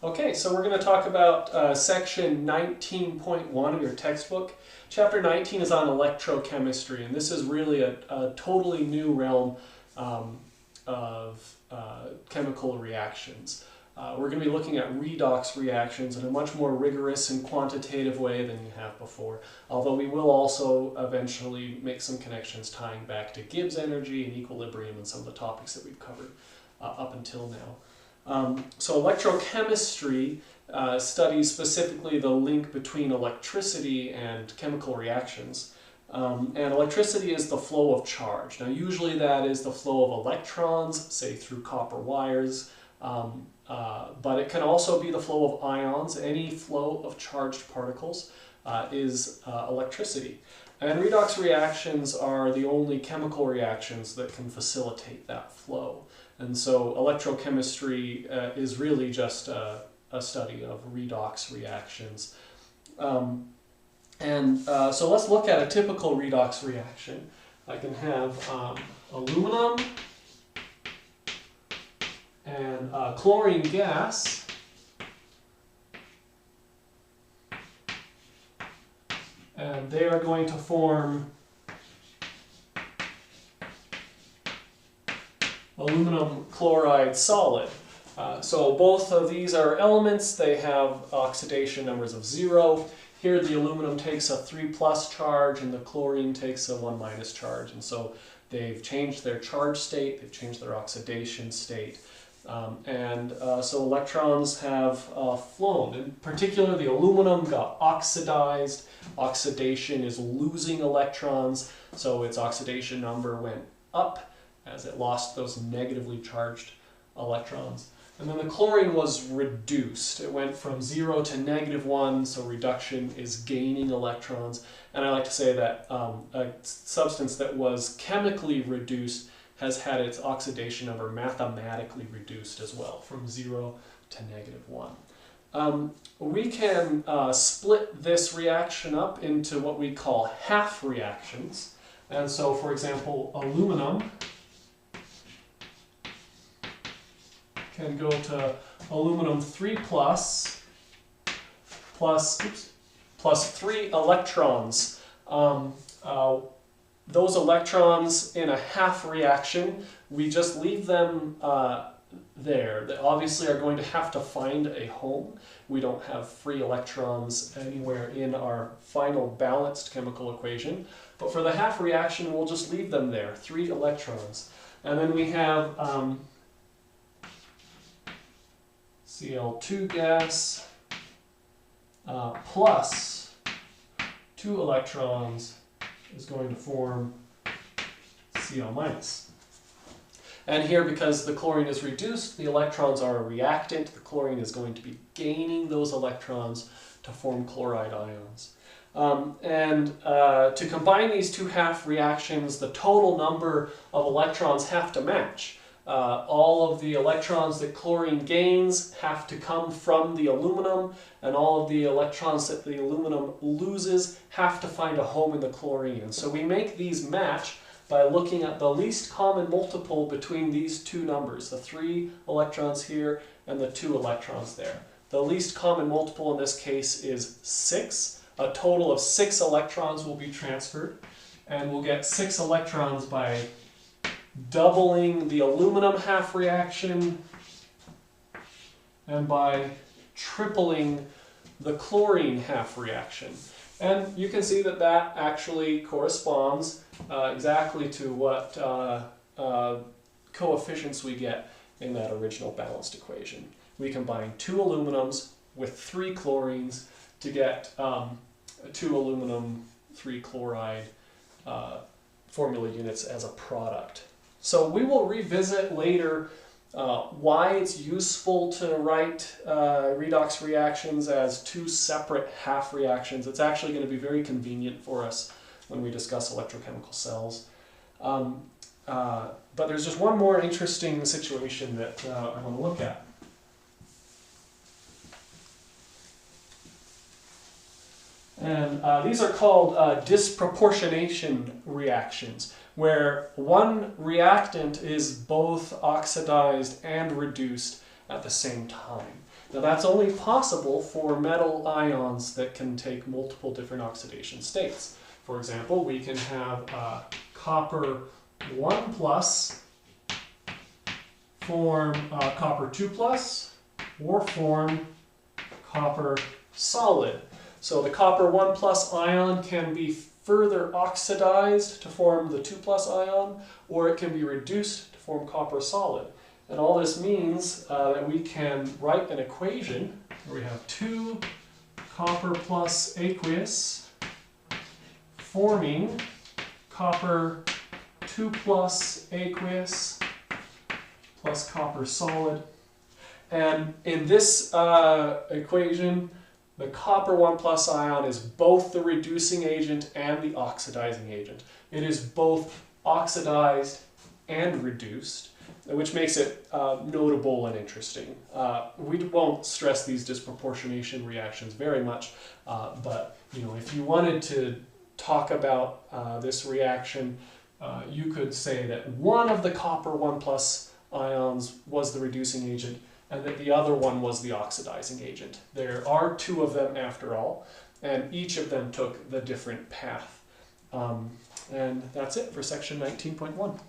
Okay, so we're going to talk about section 19.1 of your textbook. Chapter 19 is on electrochemistry, and this is really a totally new realm of chemical reactions. We're going to be looking at redox reactions in a much more rigorous and quantitative way than you have before, although we will also eventually make some connections tying back to Gibbs energy and equilibrium and some of the topics that we've covered up until now. So electrochemistry studies specifically the link between electricity and chemical reactions. And electricity is the flow of charge. Now usually that is the flow of electrons, say through copper wires, but it can also be the flow of ions. Any flow of charged particles is electricity. And redox reactions are the only chemical reactions that can facilitate that flow. And so electrochemistry is really just a study of redox reactions. So let's look at a typical redox reaction. I can have aluminum and chlorine gas, and they are going to form aluminum chloride solid. So both of these are elements. They have oxidation numbers of 0. Here the aluminum takes a 3+ charge and the chlorine takes a 1- charge. And so they've changed their charge state, they've changed their oxidation state. So electrons have flown. In particular, the aluminum got oxidized. Oxidation is losing electrons, so its oxidation number went up as it lost those negatively charged electrons. And then the chlorine was reduced. It went from 0 to -1, so reduction is gaining electrons. And I like to say that a substance that was chemically reduced has had its oxidation number mathematically reduced as well, from 0 to -1. We can split this reaction up into what we call half reactions. And so, for example, aluminum can go to aluminum 3+ plus 3 electrons. Those electrons in a half reaction, we just leave them there. They obviously are going to have to find a home. We don't have free electrons anywhere in our final balanced chemical equation. But for the half reaction, we'll just leave them there, 3 electrons. And then we have Cl2 gas plus 2 electrons is going to form Cl-. And here, because the chlorine is reduced, the electrons are a reactant. The chlorine is going to be gaining those electrons to form chloride ions. To combine these two half reactions, the total number of electrons have to match. All of the electrons that chlorine gains have to come from the aluminum, and all of the electrons that the aluminum loses have to find a home in the chlorine. And so we make these match by looking at the least common multiple between these two numbers, the 3 electrons here and the 2 electrons there. The least common multiple in this case is 6. A total of 6 electrons will be transferred, and we'll get 6 electrons by doubling the aluminum half reaction and by tripling the chlorine half reaction. And you can see that that actually corresponds exactly to what coefficients we get in that original balanced equation. We combine 2 aluminums with 3 chlorines to get 2 aluminum, 3 chloride formula units as a product. So we will revisit later why it's useful to write redox reactions as 2 separate half reactions. It's actually going to be very convenient for us when we discuss electrochemical cells. But there's just one more interesting situation that I want to look at. And these are called disproportionation reactions, where one reactant is both oxidized and reduced at the same time. Now that's only possible for metal ions that can take multiple different oxidation states. For example, we can have copper 1 plus form copper 2 plus, or form copper solid. So the copper 1 plus ion can be further oxidized to form the 2 plus ion, or it can be reduced to form copper solid. And all this means that we can write an equation where we have 2 copper plus aqueous forming copper 2 plus aqueous plus copper solid. And in this equation, the copper 1 plus ion is both the reducing agent and the oxidizing agent. It is both oxidized and reduced, which makes it notable and interesting. We won't stress these disproportionation reactions very much, but if you wanted to talk about this reaction, you could say that one of the copper 1 plus ions was the reducing agent and that the other one was the oxidizing agent. There are 2 of them after all, and each of them took the different path. And that's it for section 19.1.